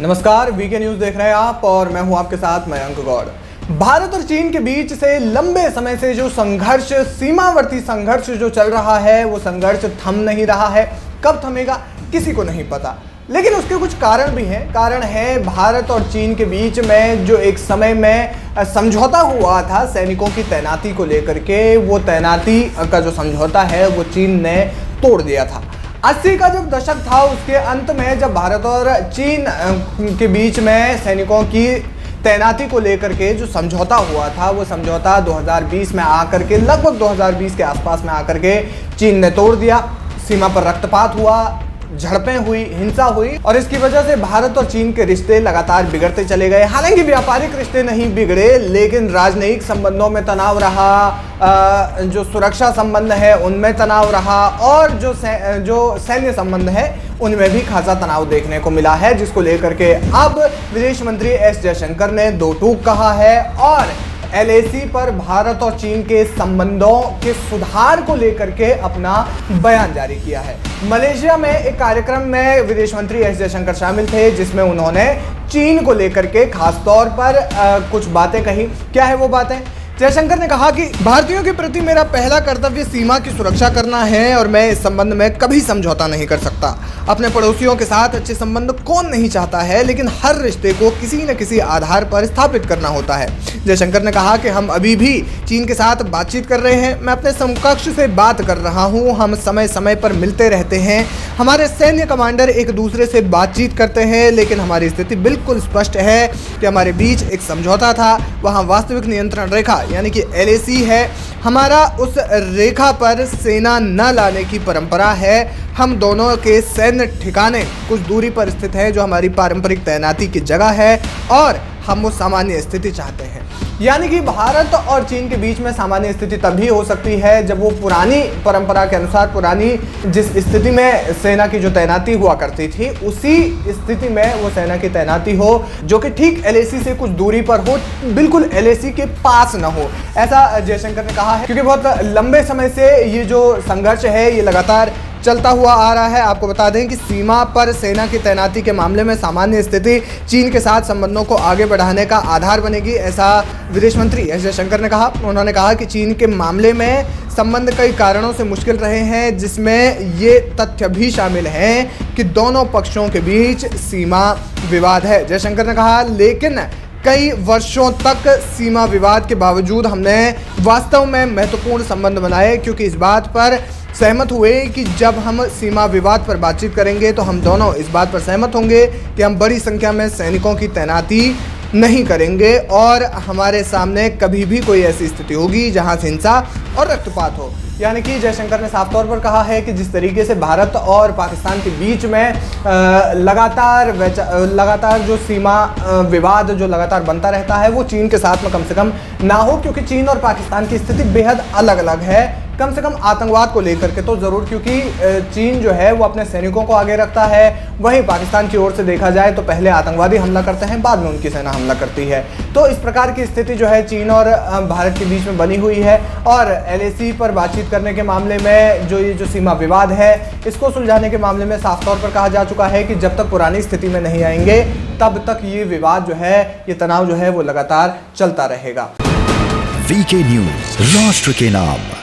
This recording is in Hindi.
नमस्कार, वीके न्यूज देख रहे हैं आप और मैं हूं आपके साथ मयंक गौड़। भारत और चीन के बीच से लंबे समय से जो संघर्ष, सीमावर्ती संघर्ष जो चल रहा है, वो संघर्ष थम नहीं रहा है। कब थमेगा किसी को नहीं पता, लेकिन उसके कुछ कारण भी हैं। कारण है भारत और चीन के बीच में जो एक समय में समझौता हुआ था सैनिकों की तैनाती को लेकर के, वो तैनाती का जो समझौता है वो चीन ने तोड़ दिया था। 80 का जब दशक था, उसके अंत में जब भारत और चीन के बीच में सैनिकों की तैनाती को लेकर के जो समझौता हुआ था, वो समझौता 2020 में आकर के, लगभग 2020 के आसपास में आकर के चीन ने तोड़ दिया। सीमा पर रक्तपात हुआ, झड़पें हुई, हिंसा हुई और इसकी वजह से भारत और चीन के रिश्ते लगातार बिगड़ते चले गए। हालांकि व्यापारिक रिश्ते नहीं बिगड़े, लेकिन राजनयिक संबंधों में तनाव रहा, जो सुरक्षा संबंध है उनमें तनाव रहा और जो सैन्य संबंध है उनमें भी खासा तनाव देखने को मिला है, जिसको लेकर के अब विदेश मंत्री एस जयशंकर ने दो टूक कहा है और LAC पर भारत और चीन के संबंधों के सुधार को लेकर के अपना बयान जारी किया है। मलेशिया में एक कार्यक्रम में विदेश मंत्री एस जयशंकर शामिल थे, जिसमें उन्होंने चीन को लेकर के खास तौर पर कुछ बातें कही। क्या है वो बातें? जयशंकर ने कहा कि भारतीयों के प्रति मेरा पहला कर्तव्य सीमा की सुरक्षा करना है और मैं इस संबंध में कभी समझौता नहीं कर सकता। अपने पड़ोसियों के साथ अच्छे संबंध कौन नहीं चाहता है, लेकिन हर रिश्ते को किसी न किसी आधार पर स्थापित करना होता है। जयशंकर ने कहा कि हम अभी भी चीन के साथ बातचीत कर रहे हैं। मैं अपने समकक्ष से बात कर रहा हूँ। हम समय समय पर मिलते रहते हैं। हमारे सैन्य कमांडर एक दूसरे से बातचीत करते हैं, लेकिन हमारी स्थिति बिल्कुल स्पष्ट है कि हमारे बीच एक समझौता था। वहाँ वास्तविक नियंत्रण रेखा यानी कि LAC है। हमारा उस रेखा पर सेना न लाने की परंपरा है। हम दोनों के सैन्य ठिकाने कुछ दूरी पर स्थित हैं, जो हमारी पारंपरिक तैनाती की जगह है और हम वो सामान्य स्थिति चाहते हैं। यानी कि भारत और चीन के बीच में सामान्य स्थिति तभी हो सकती है जब वो पुरानी परंपरा के अनुसार, पुरानी जिस स्थिति में सेना की जो तैनाती हुआ करती थी, उसी स्थिति में वो सेना की तैनाती हो, जो कि ठीक LAC से कुछ दूरी पर हो, बिल्कुल LAC के पास न हो। ऐसा जयशंकर ने कहा है, क्योंकि बहुत लंबे समय से ये जो संघर्ष है ये लगातार चलता हुआ आ रहा है। आपको बता दें कि सीमा पर सेना की तैनाती के मामले में सामान्य स्थिति चीन के साथ संबंधों को आगे बढ़ाने का आधार बनेगी, ऐसा विदेश मंत्री एस जयशंकर ने कहा। उन्होंने कहा कि चीन के मामले में संबंध कई कारणों से मुश्किल रहे हैं, जिसमें ये तथ्य भी शामिल हैं कि दोनों पक्षों के बीच सीमा विवाद है। जयशंकर ने कहा, लेकिन कई वर्षों तक सीमा विवाद के बावजूद हमने वास्तव में महत्वपूर्ण संबंध बनाए, क्योंकि इस बात पर सहमत हुए कि जब हम सीमा विवाद पर बातचीत करेंगे तो हम दोनों इस बात पर सहमत होंगे कि हम बड़ी संख्या में सैनिकों की तैनाती नहीं करेंगे और हमारे सामने कभी भी कोई ऐसी स्थिति होगी जहां से हिंसा और रक्तपात हो। यानी कि जयशंकर ने साफ तौर पर कहा है कि जिस तरीके से भारत और पाकिस्तान के बीच में लगातार जो सीमा विवाद जो लगातार बनता रहता है, वो चीन के साथ में कम से कम ना हो, क्योंकि चीन और पाकिस्तान की स्थिति बेहद अलग अलग है, कम से कम आतंकवाद को लेकर के तो ज़रूर, क्योंकि चीन जो है वो अपने सैनिकों को आगे रखता है। वहीं पाकिस्तान की ओर से देखा जाए तो पहले आतंकवादी हमला करते हैं, बाद में उनकी सेना हमला करती है। तो इस प्रकार की स्थिति जो है चीन और भारत के बीच में बनी हुई है और LAC पर बातचीत करने के मामले में ये जो सीमा विवाद है, इसको सुलझाने के मामले में साफ तौर पर कहा जा चुका है कि जब तक पुरानी स्थिति में नहीं आएंगे, तब तक ये विवाद जो है, ये तनाव जो है वो लगातार चलता रहेगा। वीके न्यूज, राष्ट्र के नाम।